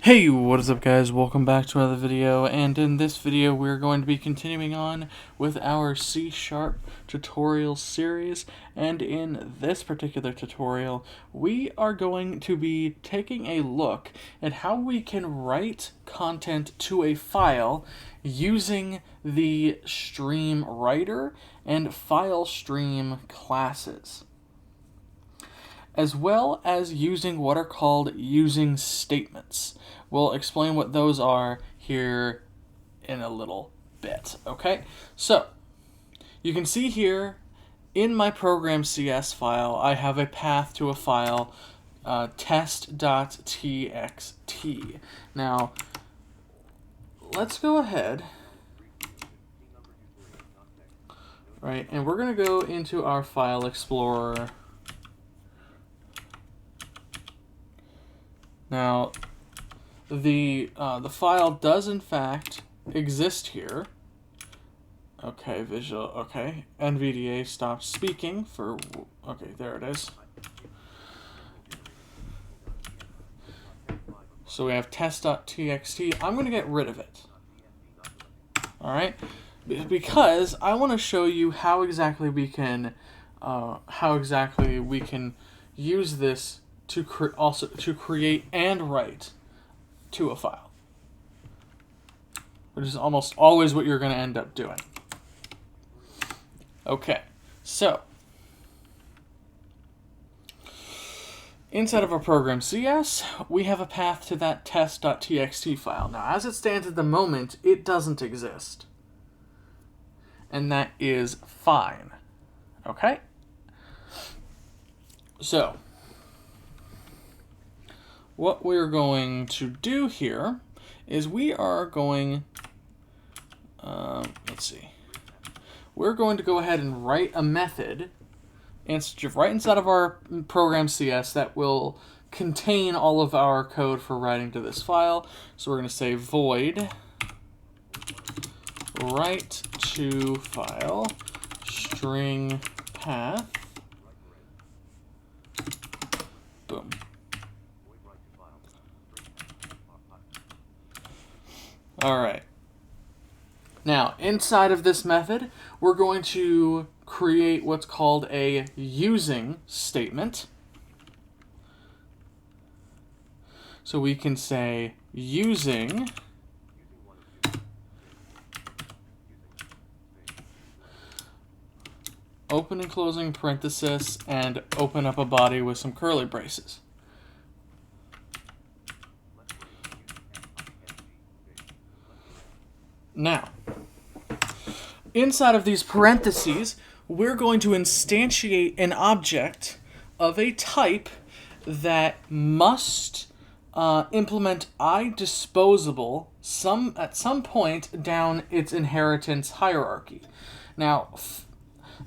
Hey, what is up guys? Welcome back to another video, and in this video we're going to be continuing on with our C# tutorial series, and in this particular tutorial we are going to be taking a look at how we can write content to a file using the StreamWriter and FileStream classes, as well as using what are called using statements. We'll explain what those are here in a little bit, okay? So, you can see here in my program.cs file, I have a path to a file, test.txt. Now, let's go ahead, right, and we're going to go into our File Explorer. Now, the file does in fact exist here. Okay, visual. Okay, NVDA stopped speaking for. Okay, there it is. So we have test.txt. I'm going to get rid of it. All right, because I want to show you how exactly we can use this to create and write to a file, which is almost always what you're going to end up doing. Okay, so inside of our program CS, we have a path to that test.txt file. Now, as it stands at the moment, it doesn't exist, and that is fine. Okay, so what we're going to do here is we are going, we're going to go ahead and write a method right inside of our program CS that will contain all of our code for writing to this file. So we're going to say void write to file string path. Boom. Alright, now inside of this method we're going to create what's called a using statement. So we can say using open and closing parenthesis and open up a body with some curly braces. Now, inside of these parentheses, we're going to instantiate an object of a type that must implement iDisposable at some point down its inheritance hierarchy. Now,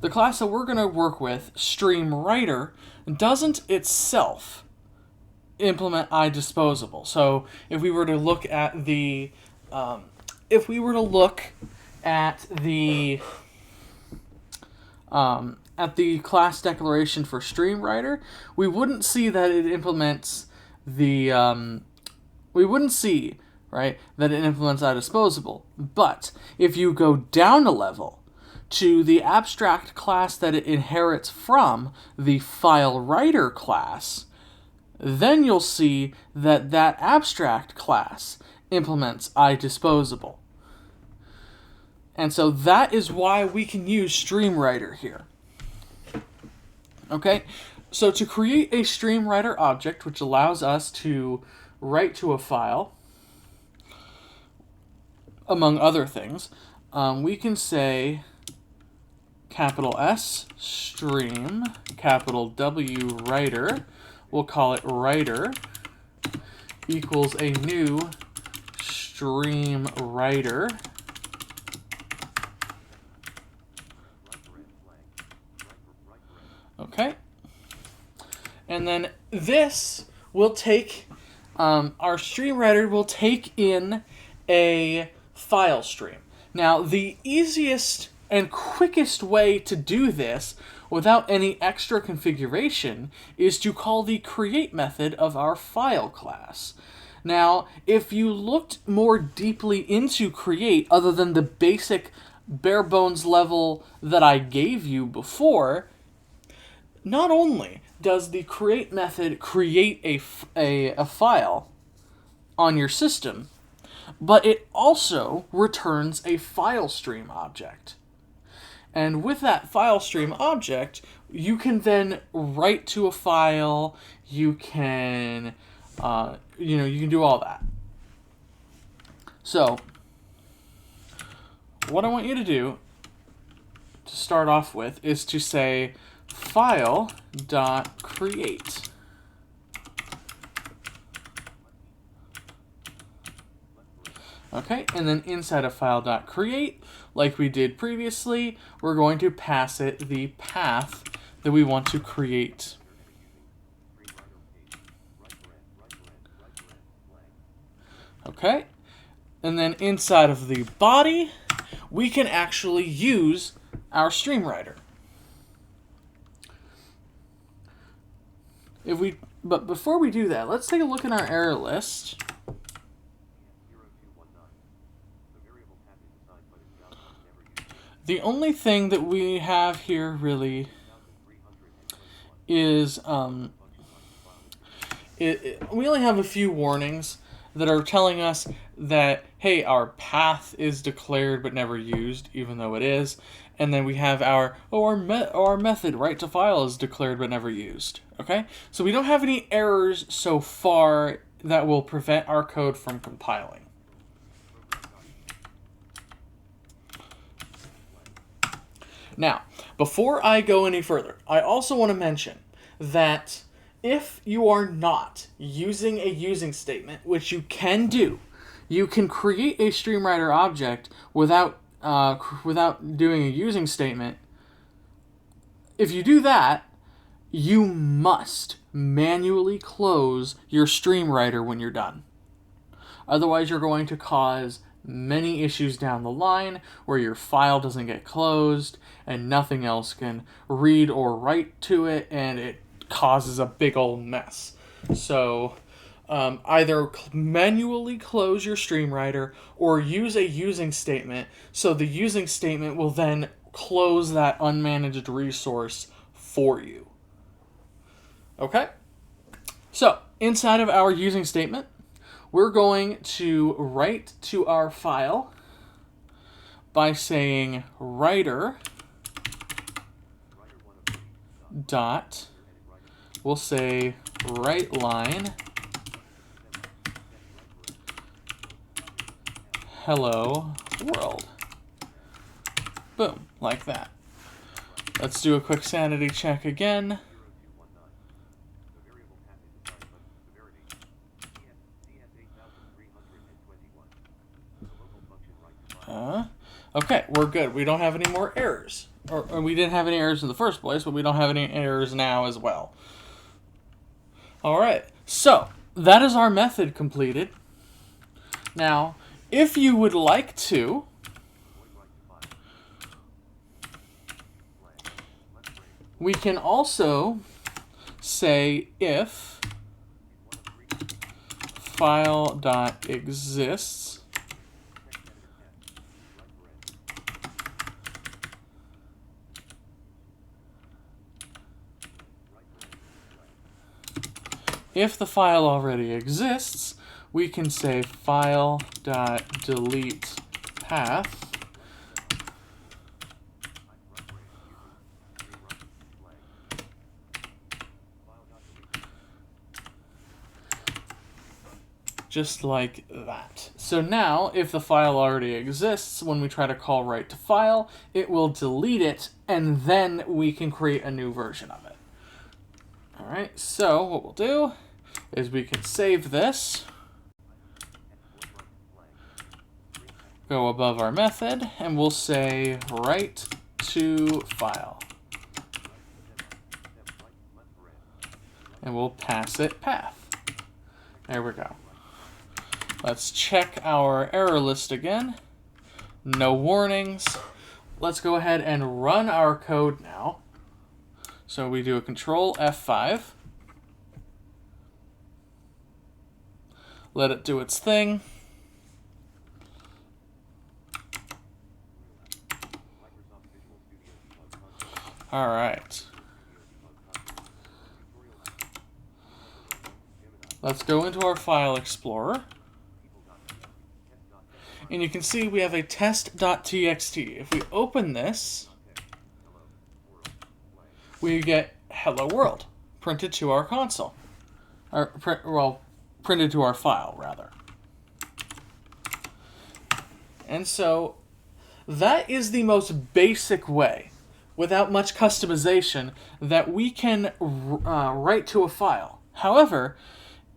the class that we're going to work with, StreamWriter, doesn't itself implement iDisposable. So if we were to look at the class declaration for StreamWriter, we wouldn't see that it implements that it implements iDisposable. But if you go down a level to the abstract class that it inherits from, the FileWriter class, then you'll see that that abstract class implements iDisposable. And so that is why we can use StreamWriter here. Okay, so to create a StreamWriter object, which allows us to write to a file, among other things, we can say capital S stream, capital W writer, we'll call it writer, equals a new StreamWriter. Okay, and then this will take, our StreamWriter will take in a file stream. Now, the easiest and quickest way to do this without any extra configuration is to call the create method of our file class. Now, if you looked more deeply into create, other than the basic bare bones level that I gave you before, not only does the create method create a file on your system, but it also returns a FileStream object. And with that FileStream object, you can then write to a file. You can, you can do all that. So, what I want you to do to start off with is to say file.create. Okay, and then inside of file.create, like we did previously, we're going to pass it the path that we want to create. Okay, and then inside of the body, we can actually use our StreamWriter. But before we do that, let's take a look at our error list. The only thing that we have here really is we only have a few warnings that are telling us that, hey, our path is declared but never used, even though it is. And then we have our method, write to file, is declared but never used. Okay? So we don't have any errors so far that will prevent our code from compiling. Now, before I go any further, I also want to mention that if you are not using a using statement, which you can do, you can create a StreamWriter object without doing a using statement. If you do that, you must manually close your StreamWriter when you're done. Otherwise, you're going to cause many issues down the line where your file doesn't get closed and nothing else can read or write to it, and it causes a big old mess. So either manually close your StreamWriter or use a using statement, so the using statement will then close that unmanaged resource for you. Okay? So, inside of our using statement, we're going to write to our file by saying writer dot, we'll say write line hello world. Boom, like that. Let's do a quick sanity check again. Okay, we're good. We don't have any more errors. Or we didn't have any errors in the first place, but we don't have any errors now as well. Alright, so that is our method completed. Now, if you would like to, we can also say if file.exists if the file already exists, we can say file.delete path just like that. So now, if the file already exists, when we try to call write to file, it will delete it, and then we can create a new version of it. Alright, so what we'll do is we can save this, go above our method, and we'll say write to file. And we'll pass it path. There we go. Let's check our error list again. No warnings. Let's go ahead and run our code now. So we do a Control F5. Let it do its thing. All right. Let's go into our File Explorer. And you can see we have a test.txt. If we open this, we get Hello World printed to our console. Or, printed to our file, rather. And so, that is the most basic way, without much customization, that we can write to a file. However,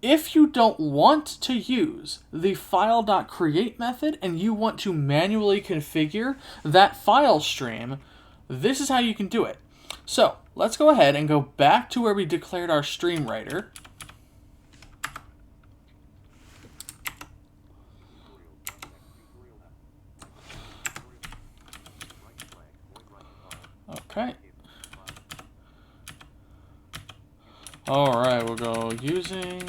if you don't want to use the file.create method and you want to manually configure that file stream, this is how you can do it. So let's go ahead and go back to where we declared our StreamWriter. Okay. Alright, we'll go using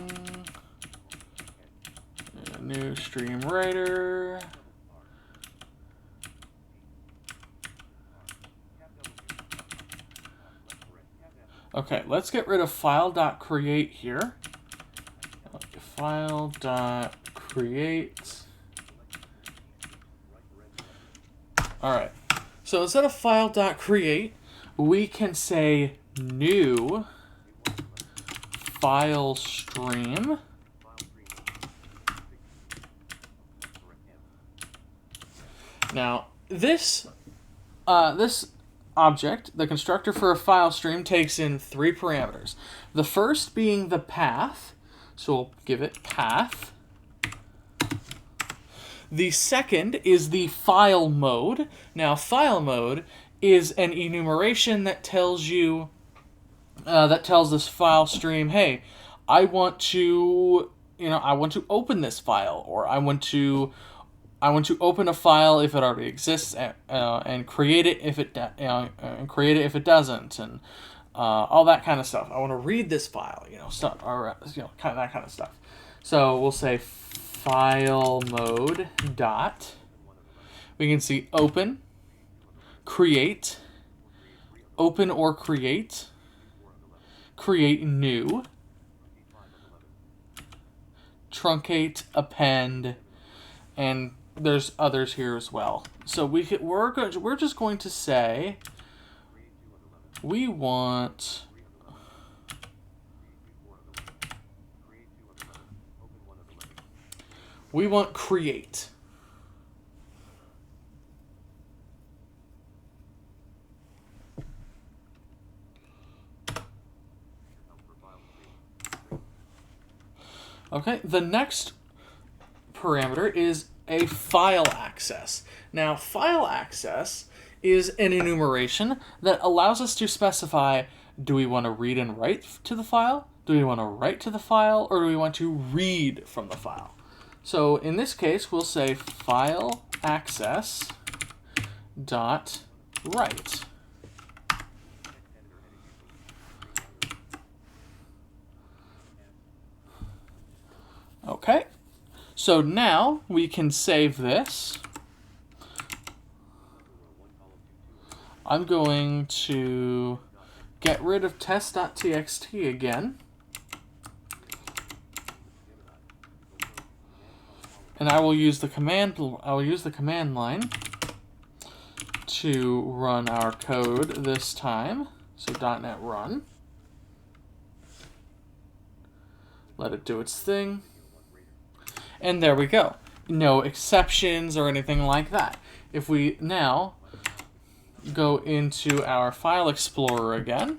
a new StreamWriter. Okay, let's get rid of file.create here. File.create. Alright, so instead of file.create, we can say new FileStream. Now, this object, the constructor for a file stream, takes in 3 parameters. The first being the path, so we'll give it path. The second is the file mode. Now, file mode is an enumeration that tells you, that tells this file stream, hey, I want to open this file, or I want to open a file if it already exists, and create it if it doesn't, and all that kind of stuff. I want to read this file, stuff, or kind of that kind of stuff. So we'll say file mode dot. We can see open, create, open or create, create new, truncate, append, and there's others here as well. So we're just going to say we want create. Okay, the next parameter is a file access. Now, file access is an enumeration that allows us to specify, do we want to read and write to the file? Do we want to write to the file? Or do we want to read from the file? So in this case, we'll say file access dot write. Okay, so now we can save this. I'm going to get rid of test.txt again. And I will use the command line to run our code this time. So .NET run. Let it do its thing. And there we go. No exceptions or anything like that. If we now go into our File Explorer again,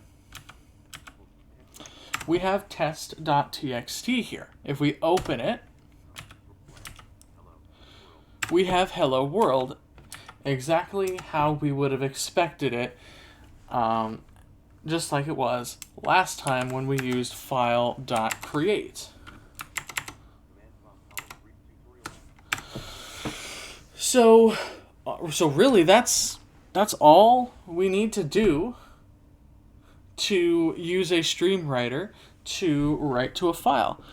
we have test.txt here. If we open it, we have Hello World, exactly how we would have expected it, just like it was last time when we used file.create. So really that's all we need to do to use a StreamWriter to write to a file.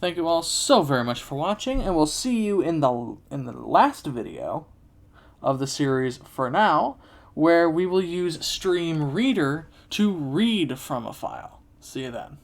Thank you all so very much for watching, and we'll see you in the last video of the series for now, where we will use StreamReader to read from a file. See you then.